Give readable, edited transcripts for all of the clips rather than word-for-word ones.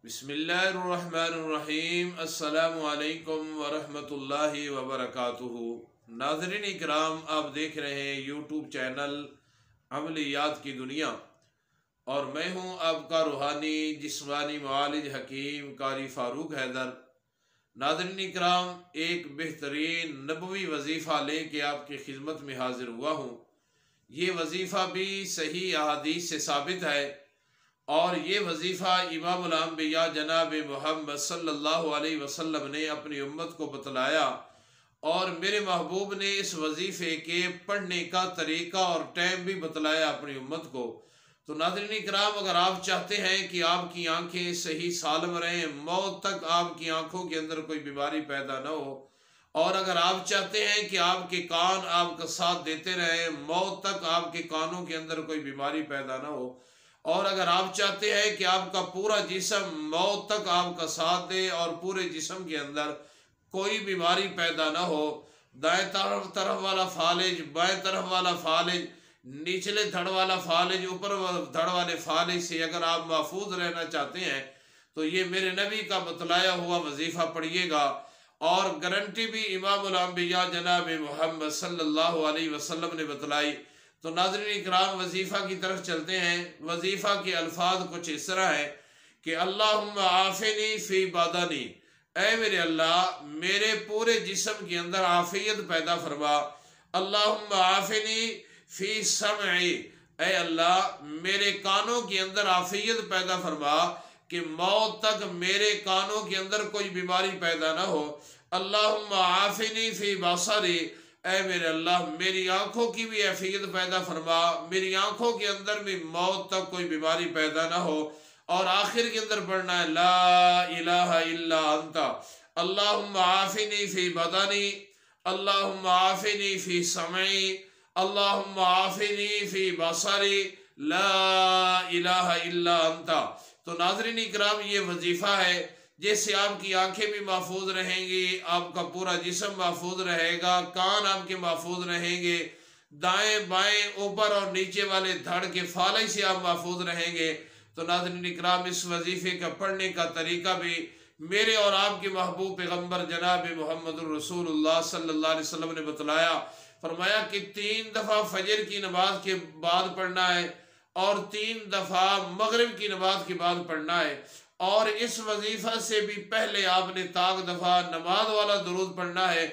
بسم اللہ الرحمن الرحیم۔ السلام علیکم ورحمۃ اللہ وبرکاتہ۔ ناظرین اکرام، آپ دیکھ رہے ہیں یوٹیوب چینل عملیات کی دنیا، اور میں ہوں آپ کا روحانی جسمانی معالج حکیم قاری فاروق حیدر۔ ناظرین اکرام، ایک بہترین نبوی وظیفہ لے کے آپ کی خدمت میں حاضر ہوا ہوں۔ یہ وظیفہ بھی صحیح احادیث سے ثابت ہے، اور یہ وظیفہ امام الانبیاء جناب محمد صلی اللہ علیہ وسلم نے اپنی امت کو بتلایا، اور میرے محبوب نے اس وظیفے کے پڑھنے کا طریقہ اور ٹائم بھی بتلایا اپنی امت کو۔ تو ناظرین اکرام، اگر آپ چاہتے ہیں کہ آپ کی آنکھیں صحیح سالم رہیں، موت تک آپ کی آنکھوں کے اندر کوئی بیماری پیدا نہ ہو، اور اگر آپ چاہتے ہیں کہ آپ کے کان آپ کا ساتھ دیتے رہیں، موت تک آپ کے کانوں کے اندر کوئی بیماری پیدا نہ ہو، اور اگر آپ چاہتے ہیں کہ آپ کا پورا جسم موت تک آپ کا ساتھ دے اور پورے جسم کے اندر کوئی بیماری پیدا نہ ہو، دائیں طرف والا فالج، بائیں طرف والا فالج، نچلے دھڑ والا فالج، اوپر دھڑ والے فالج سے اگر آپ محفوظ رہنا چاہتے ہیں تو یہ میرے نبی کا بتلایا ہوا وظیفہ پڑھیے گا، اور گارنٹی بھی امام الانبیاء جناب محمد صلی اللہ علیہ وسلم نے بتلائی۔ تو ناظرین اکرام، وظیفہ کی طرف چلتے ہیں۔ وظیفہ کے الفاظ کچھ اس طرح ہے کہ اللہم عافنی فی بدنی، اے میرے اللہ میرے پورے جسم کے اندر عافیت پیدا فرما۔ اللہم عافنی فی سمعی، اے اللہ میرے کانوں کے اندر عافیت پیدا فرما کہ موت تک میرے کانوں کے اندر کوئی بیماری پیدا نہ ہو۔ اللہم عافنی فی بصری، اے میرے اللہ میری آنکھوں کی بھی عافیت پیدا فرما، میری آنکھوں کے اندر بھی موت تک کوئی بیماری پیدا نہ ہو۔ اور آخر کے اندر پڑھنا ہے لا الہ الا انت، اللہم عافنی فی بدنی، اللہم عافنی فی سمعی، اللہم عافنی فی بصری، لا الہ الا انت۔ تو ناظرین اکرام، یہ وظیفہ ہے جس سے آپ کی آنکھیں بھی محفوظ رہیں گی، آپ کا پورا جسم محفوظ رہے گا، کان آپ کے محفوظ رہیں گے، دائیں بائیں اوپر اور نیچے والے دھڑ کے فالج سے آپ محفوظ رہیں گے۔ تو ناظرین اکرام، اس وظیفے کا پڑھنے کا طریقہ بھی میرے اور آپ کے محبوب پیغمبر جناب محمد الرسول اللہ صلی اللہ علیہ وسلم نے بتلایا۔ فرمایا کہ 3 دفعہ فجر کی نماز کے بعد پڑھنا ہے، اور 3 دفعہ مغرب کی نماز کے بعد پڑھنا ہے، اور اس وظیفہ سے بھی پہلے آپ نے تاک دفعہ نماز والا درود پڑھنا ہے،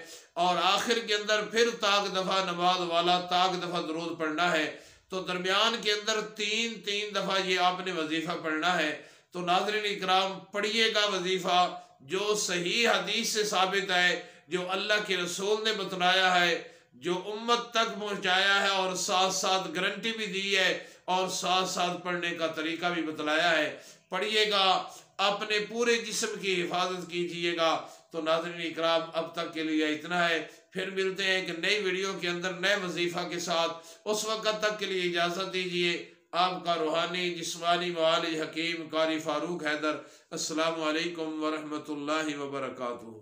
اور آخر کے اندر پھر تاک دفعہ نماز والا تاک دفعہ درود پڑھنا ہے۔ تو درمیان کے اندر 3 دفعہ یہ آپ نے وظیفہ پڑھنا ہے۔ تو ناظرین اکرام، پڑھیے گا وظیفہ جو صحیح حدیث سے ثابت ہے، جو اللہ کے رسول نے بتلایا ہے، جو امت تک پہنچایا ہے، اور ساتھ ساتھ گارنٹی بھی دی ہے، اور ساتھ ساتھ پڑھنے کا طریقہ بھی بتلایا ہے۔ پڑھیے گا، اپنے پورے جسم کی حفاظت کیجئے گا۔ تو ناظرین اکرام، اب تک کے لیے اتنا ہے، پھر ملتے ہیں کہ نئی ویڈیو کے اندر نئے وظیفہ کے ساتھ۔ اس وقت تک کے لیے اجازت دیجئے، آپ کا روحانی جسمانی معالج حکیم قاری فاروق حیدر۔ السلام علیکم ورحمۃ اللہ وبرکاتہ۔